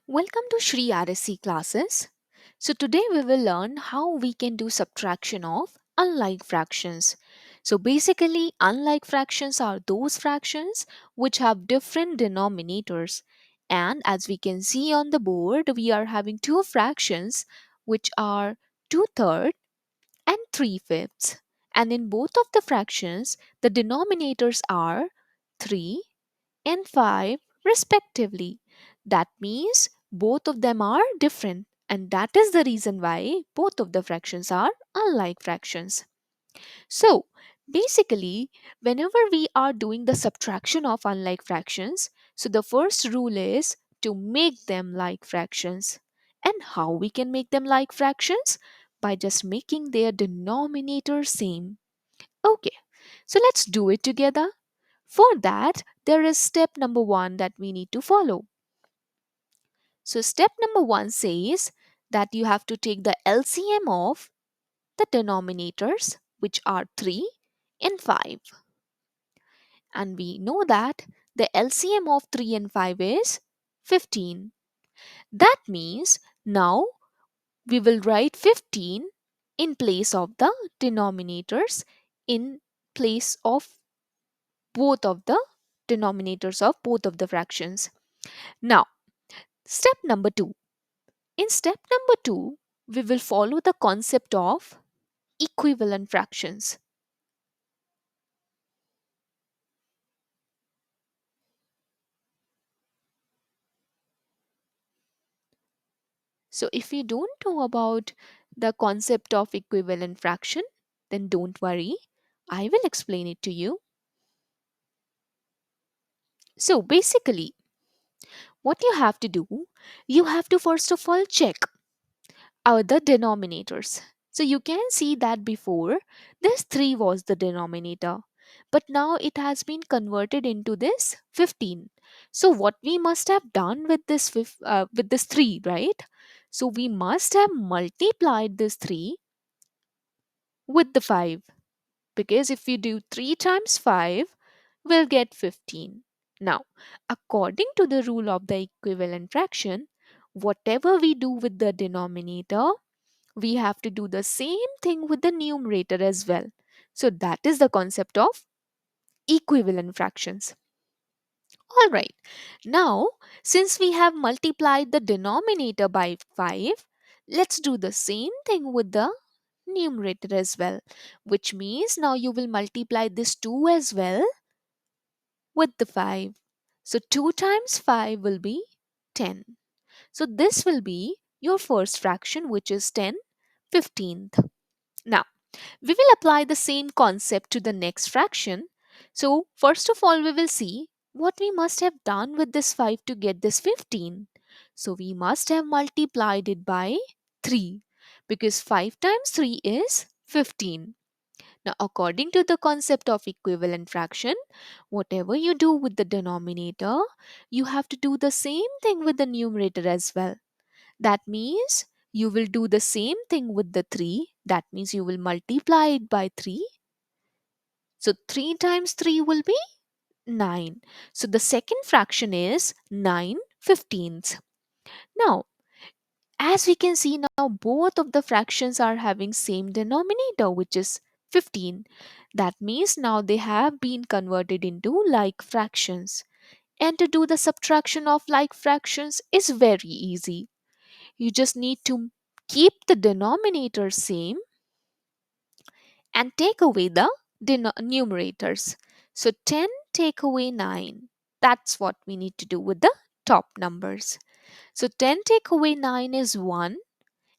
Welcome to Shree RSC classes. So today we will learn how we can do subtraction of unlike fractions. So basically unlike fractions are those fractions which have different denominators. And as we can see on the board, we are having two fractions which are 2/3 and 3/5. And in both of the fractions, the denominators are 3 and 5 respectively. That means both of them are different, and that is the reason why both of the fractions are unlike fractions. So basically, whenever we are doing the subtraction of unlike fractions, so the first rule is to make them like fractions. And how we can make them like fractions? By just making their denominator same. Okay, so let's do it together. For that, there is step number one that we need to follow. So, step number one says that you have to take the LCM of the denominators, which are 3 and 5. And we know that the LCM of 3 and 5 is 15. That means now we will write 15 in place of the denominators in place of both of the denominators of both of the fractions. Now, step number two. In step number two, we will follow the concept of equivalent fractions. So, if you don't know about the concept of equivalent fraction, then don't worry, I will explain it to you. So, basically, what you have to do, you have to first of all check the denominators. So you can see that before this 3 was the denominator, but now it has been converted into this 15. So what we must have done with with this 3, right? So we must have multiplied this 3 with the 5, because if we do 3 times 5, we'll get 15. Now, according to the rule of the equivalent fraction, whatever we do with the denominator, we have to do the same thing with the numerator as well. So that is the concept of equivalent fractions. All right. Now, since we have multiplied the denominator by 5, let's do the same thing with the numerator as well, which means now you will multiply this 2 as well with the 5. So 2 times 5 will be 10. So this will be your first fraction, which is 10/15. Now, we will apply the same concept to the next fraction. So, first of all, we will see what we must have done with this 5 to get this 15. So, we must have multiplied it by 3, because 5 times 3 is 15. Now, according to the concept of equivalent fraction, whatever you do with the denominator, you have to do the same thing with the numerator as well. That means you will do the same thing with the 3. That means you will multiply it by 3. So 3 times 3 will be 9. So the second fraction is 9/15. Now, as we can see now, both of the fractions are having same denominator, which is 15. That means now they have been converted into like fractions. And to do the subtraction of like fractions is very easy. You just need to keep the denominator same and take away the numerators. So 10 take away 9. That's what we need to do with the top numbers. So 10 take away 9 is 1,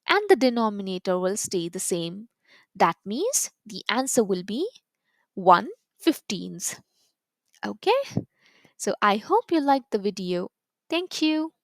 and the denominator will stay the same. That means the answer will be 1/15. Okay? So I hope you liked the video. Thank you.